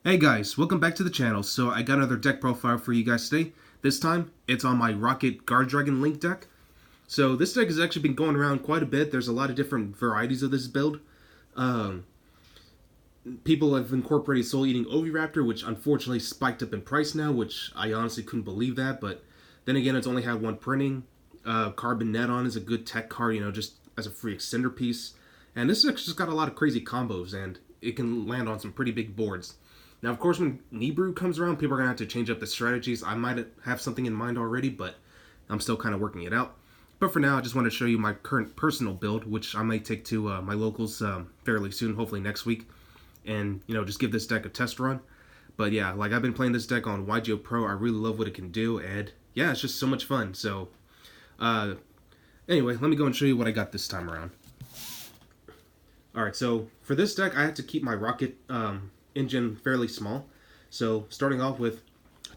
Hey guys, welcome back to the channel. So I got another deck profile for you guys today. This time, it's on my Rokket Guardragon Link deck. So this deck has actually been going around quite a bit. There's a lot of different varieties of this build. Um, People have incorporated Soul Eating Oviraptor, which unfortunately spiked up in price now, which I honestly couldn't believe that. But then again, it's only had one printing. Carbon Neton is a good tech card, just as a free extender piece. And this deck's just got a lot of crazy combos, and it can land on some pretty big boards. Now, of course, when Nibiru comes around, people are going to have to change up the strategies. I might have something in mind already, but I'm still kind of working it out. But for now, I just want to show you my current personal build, which I might take to my locals fairly soon, hopefully next week. And, just give this deck a test run. But yeah, like I've been playing this deck on YGO Pro. I really love what it can do. And yeah, it's just so much fun. So anyway, let me go and show you what I got this time around. Alright, so for this deck, I had to keep my Rokket Engine fairly small. So starting off with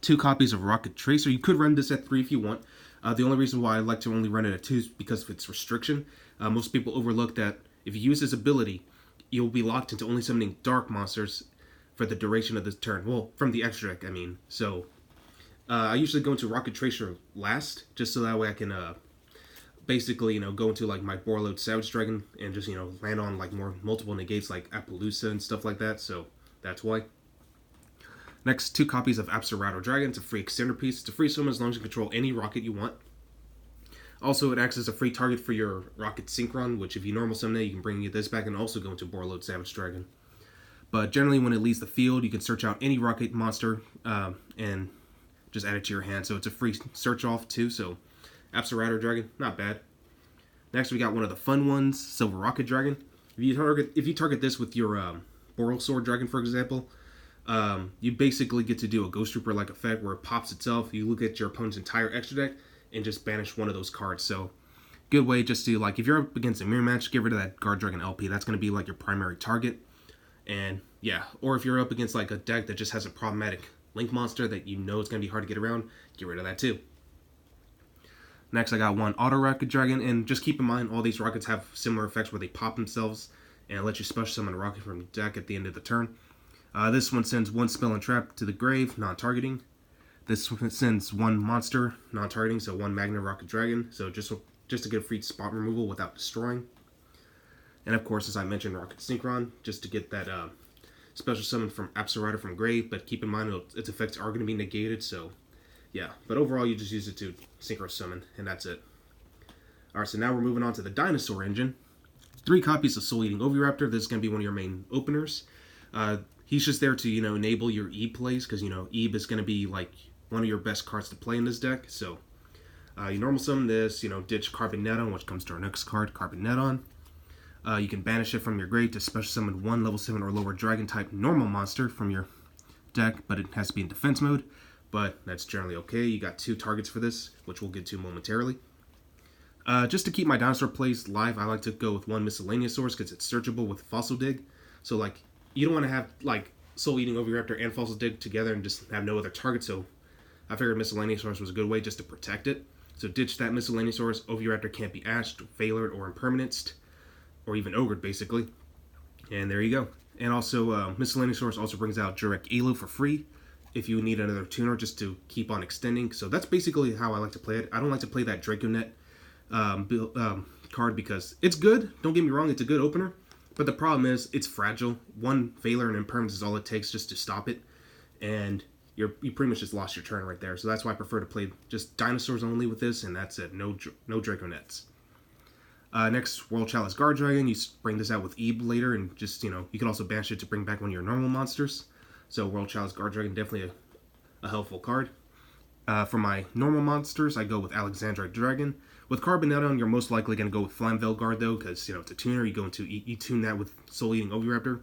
2 copies of Rokket Tracer. You could run this at 3 if you want. The only reason why I like to only run it at 2 is because of its restriction. Most people overlook that if you use this ability, you'll be locked into only summoning dark monsters for the duration of this turn. Well, from the extra deck, I mean. So I usually go into Rokket Tracer last, just so that way I can basically, go into like my Borload Savage Dragon and just, land on like multiple negates like Appaloosa and stuff like that. So that's why. Next, 2 copies of Archery Dragon. It's a free extender piece. It's a free summon as long as you control any Rokket you want. Also, it acts as a free target for your Rokket Synchron, which if you normal summon it, you can bring this back and also go into Borload Savage Dragon. But generally, when it leaves the field, you can search out any Rokket monster and just add it to your hand. So it's a free search off too. So Archery Dragon, not bad. Next, we got one of the fun ones, Silver Rokket Dragon. If you target this with your Boral Sword Dragon, for example, you basically get to do a Ghost Trooper-like effect where it pops itself. You look at your opponent's entire extra deck and just banish one of those cards. So, good way just to, like, if you're up against a mirror match, get rid of that Guardragon LP. That's going to be, like, your primary target. And, yeah. Or if you're up against, like, a deck that just has a problematic Link monster that you know it's going to be hard to get around, get rid of that, too. Next, I got one Auto Rokket Dragon. And just keep in mind, all these Rockets have similar effects where they pop themselves and let you special summon a Rokket from your deck at the end of the turn. This one sends 1 spell and trap to the grave, non-targeting. This one sends 1 monster, non-targeting, so 1 Magna Rokket Dragon, so just to get free spot removal without destroying. And of course, as I mentioned, Rokket Synchron, just to get that special summon from Archery from grave, but keep in mind its effects are going to be negated, so yeah. But overall, you just use it to Synchro Summon, and that's it. Alright, so now we're moving on to the Dinosaur Engine. 3 copies of Soul Eating Oviraptor. This is going to be one of your main openers. He's just there to, enable your Ebe plays, because, Ebe is going to be, like, one of your best cards to play in this deck. So, you normal summon this, ditch Carbon Neton, which comes to our next card, Carbon Neton. You can banish it from your grave to special summon 1 level 7 or lower Dragon-type normal monster from your deck, but it has to be in defense mode. But that's generally okay. You got 2 targets for this, which we'll get to momentarily. Just to keep my dinosaur plays live, I like to go with 1 Miscellaneous Source because it's searchable with Fossil Dig. So, like, you don't want to have, like, Soul Eating Oviraptor and Fossil Dig together and just have no other target, so I figured Miscellaneous Source was a good way just to protect it. So ditch that Miscellaneous Source. Oviraptor can't be ashed, failured, or impermanenced, or even ogred, basically. And there you go. And also, Miscellaneous Source also brings out Jurek Elo for free if you need another tuner just to keep on extending. So that's basically how I like to play it. I don't like to play that Draconet card because it's good. Don't get me wrong, it's a good opener. But the problem is, it's fragile. 1 failure and impermanence is all it takes just to stop it. And you pretty much just lost your turn right there. So that's why I prefer to play just dinosaurs only with this, and that's it. No Draconets. Next, World Chalice Guardragon. You bring this out with Ebe later, and just, you can also banish it to bring back one of your normal monsters. So World Chalice Guardragon, definitely a helpful card. For my normal monsters, I go with Alexandrite Dragon. With Carbon Neton, you're most likely going to go with Flamvell Guard, though, because, it's a tuner. You tune that with Soul Eating Oviraptor,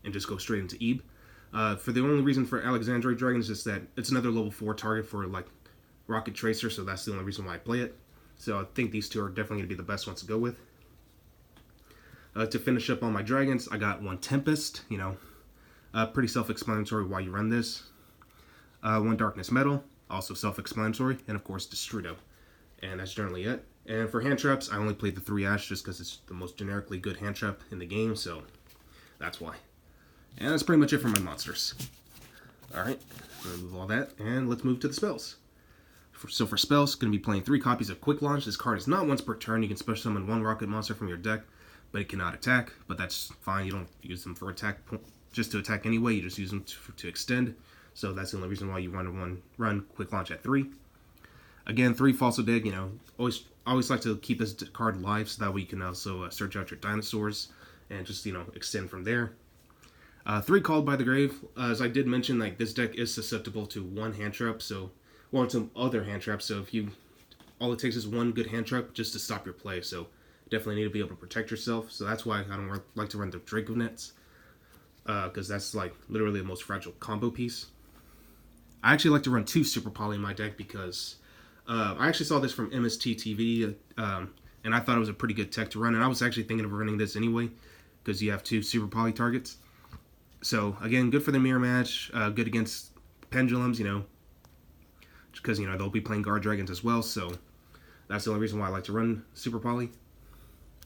and just go straight into Ebe. For the only reason for Alexandrite Dragon is just that it's another level 4 target for, like, Rokket Tracer, so that's the only reason why I play it. So I think these 2 are definitely going to be the best ones to go with. To finish up on my dragons, I got 1 Tempest, pretty self-explanatory why you run this. 1 Darkness Metal, also self-explanatory, and of course Destrudo. And that's generally it. And for hand traps, I only played the 3 Ash just because it's the most generically good hand trap in the game, so that's why. And that's pretty much it for my monsters. Alright, remove all that, and let's move to the spells. So for spells, going to be playing 3 copies of Quick Launch. This card is not once per turn. You can special summon 1 rocket monster from your deck, but it cannot attack. But that's fine. You don't use them for attack, just to attack anyway. You just use them to extend. So that's the only reason why you want to run Quick Launch at 3. Again, 3 Fossil Dig. You know, always like to keep this card live, so that way you can also search out your dinosaurs and just, you know, extend from there. 3 Called by the Grave. As I did mention, like, this deck is susceptible to 1 hand trap, or some other hand traps. So if you, all it takes is 1 good hand trap just to stop your play. So definitely need to be able to protect yourself. So that's why I don't like to run the Draco Nets, because that's like literally the most fragile combo piece. I actually like to run 2 Super Poly in my deck because I actually saw this from MST TV, and I thought it was a pretty good tech to run. And I was actually thinking of running this anyway, because you have 2 Super Poly targets. So again, good for the mirror match, good against pendulums, you know, because, you know, they'll be playing Guard Dragons as well. So that's the only reason why I like to run Super Poly.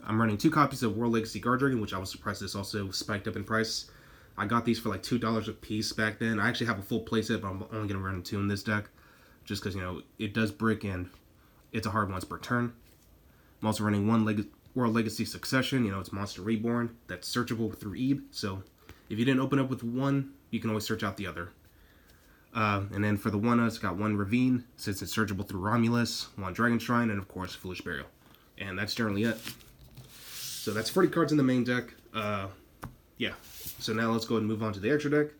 I'm running 2 copies of World Legacy Guard Dragon, which I was surprised this also spiked up in price. I got these for like $2 a piece back then. I actually have a full playset, but I'm only going to run 2 in this deck, just because, you know, it does brick and it's a hard once per turn. I'm also running 1 World Legacy Succession. You know, it's Monster Reborn. That's searchable through Ebe. So if you didn't open up with 1, you can always search out the other. And then for the 1, it's got 1 Ravine, since it's searchable through Romulus, 1 Dragon Shrine, and of course Foolish Burial. And that's generally it. So that's 40 cards in the main deck. Yeah. So now let's go ahead and move on to the extra deck.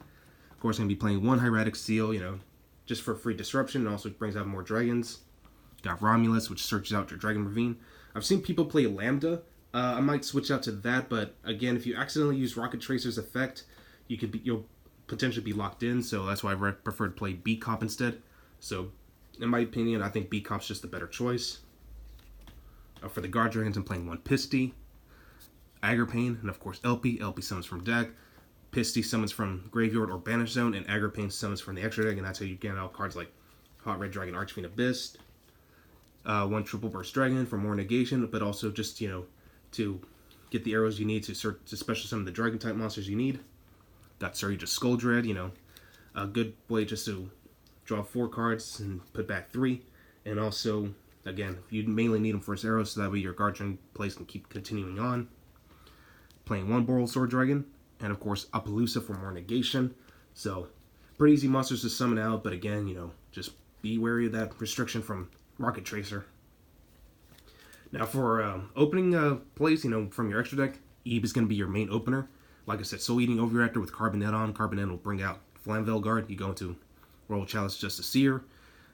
Of course, I'm going to be playing 1 Hieratic Seal, you know, just for free disruption, and also brings out more dragons. Got Romulus, which searches out your Dragon Ravine. I've seen people play Lambda. I might switch out to that, but again, if you accidentally use Rocket Tracer's effect, you'll potentially be locked in, so that's why I prefer to play Beat Cop instead. So, in my opinion, I think Beat Cop's just the better choice. For the Guard Dragons, I'm playing 1 Pisty, Agripane, and of course LP. LP summons from deck, Pisty summons from Graveyard or Banish Zone, and Agripane summons from the extra deck, and that's how you get out cards like Hot Red Dragon, Archfiend Abyss, 1 Triple Burst Dragon for more negation, but also just, you know, to get the arrows you need to special summon the Dragon type monsters you need. Got Surya Skull Dread, you know, a good way just to draw 4 cards and put back 3. And also, again, you mainly need them for his arrows, so that way your Guardian plays can keep continuing on. Playing 1 Boral Sword Dragon, and of course Appaloosa for more negation. So, pretty easy monsters to summon out, but again, you know, just be wary of that restriction from Rocket Tracer. Now for opening plays, you know, from your extra deck, Ebe is going to be your main opener. Like I said, Soul Eating Overreactor with Carbonet on. Carbonet will bring out Flamvell Guard. You go into Royal Chalice Justiciar,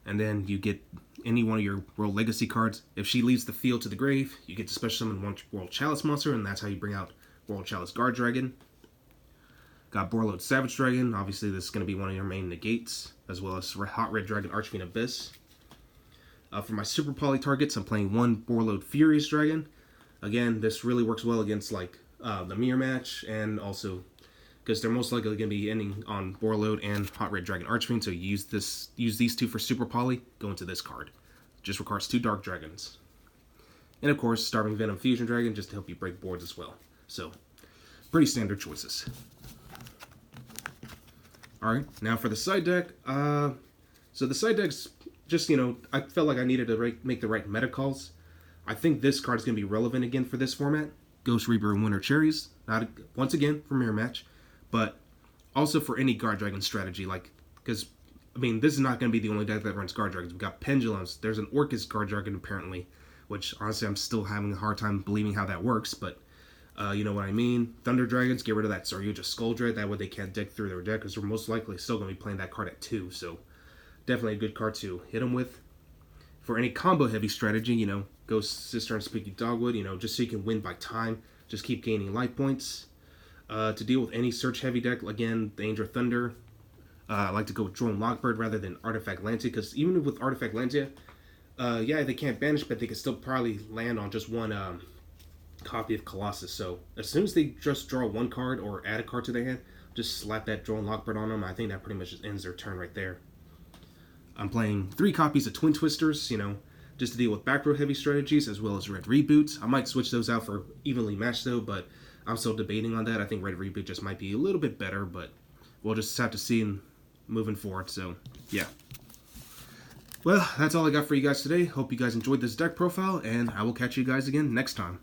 and then you get any one of your World Legacy cards. If she leaves the field to the grave, you get to special summon 1 World Chalice monster, and that's how you bring out World Chalice Guard Dragon. Got Borlode Savage Dragon. Obviously, this is going to be one of your main negates, as well as Hot Red Dragon Archfiend Abyss. For my Super Poly targets, I'm playing 1 Borlode Furious Dragon. Again, this really works well against like the mirror match, and also because they're most likely going to be ending on Borlode and Hot Red Dragon Archfiend. So use these 2 for Super Poly. Go into this card. Just requires 2 Dark Dragons, and of course Starving Venom Fusion Dragon just to help you break boards as well. So pretty standard choices. All right, now for the side deck. So the side deck's just, you know, I felt like I needed to make the right meta calls. I think this card is going to be relevant again for this format. Ghost Reaper and Winter Cherries, not once again for mirror match, but also for any Guard Dragon strategy. Like, because I mean, this is not going to be the only deck that runs Guard Dragons. We've got Pendulums. There's an Orcus Guard Dragon apparently, which honestly I'm still having a hard time believing how that works, but you know what I mean. Thunder Dragons, get rid of that Saryuja Skull Dread. That way they can't dig through their deck, because they're most likely still going to be playing that card at 2. So definitely a good card to hit them with. For any combo heavy strategy, you know, Ghost Sister and Spooky Dogwood, you know, just so you can win by time. Just keep gaining life points. To deal with any search heavy deck, again, the Angel Thunder. I like to go with Drone Lockbird rather than Artifact Lantia, because even with Artifact Lantia, yeah, they can't banish, but they can still probably land on just 1 copy of Colossus. So as soon as they just draw 1 card or add a card to their hand, just slap that Drone Lockbird on them. I think that pretty much just ends their turn right there. I'm playing 3 copies of Twin Twisters, you know, just to deal with back row heavy strategies, as well as Red Reboots. I might switch those out for evenly matched though, but I'm still debating on that. I think Red Reboot just might be a little bit better, but we'll just have to see moving forward. So, yeah. Well, that's all I got for you guys today. Hope you guys enjoyed this deck profile, and I will catch you guys again next time.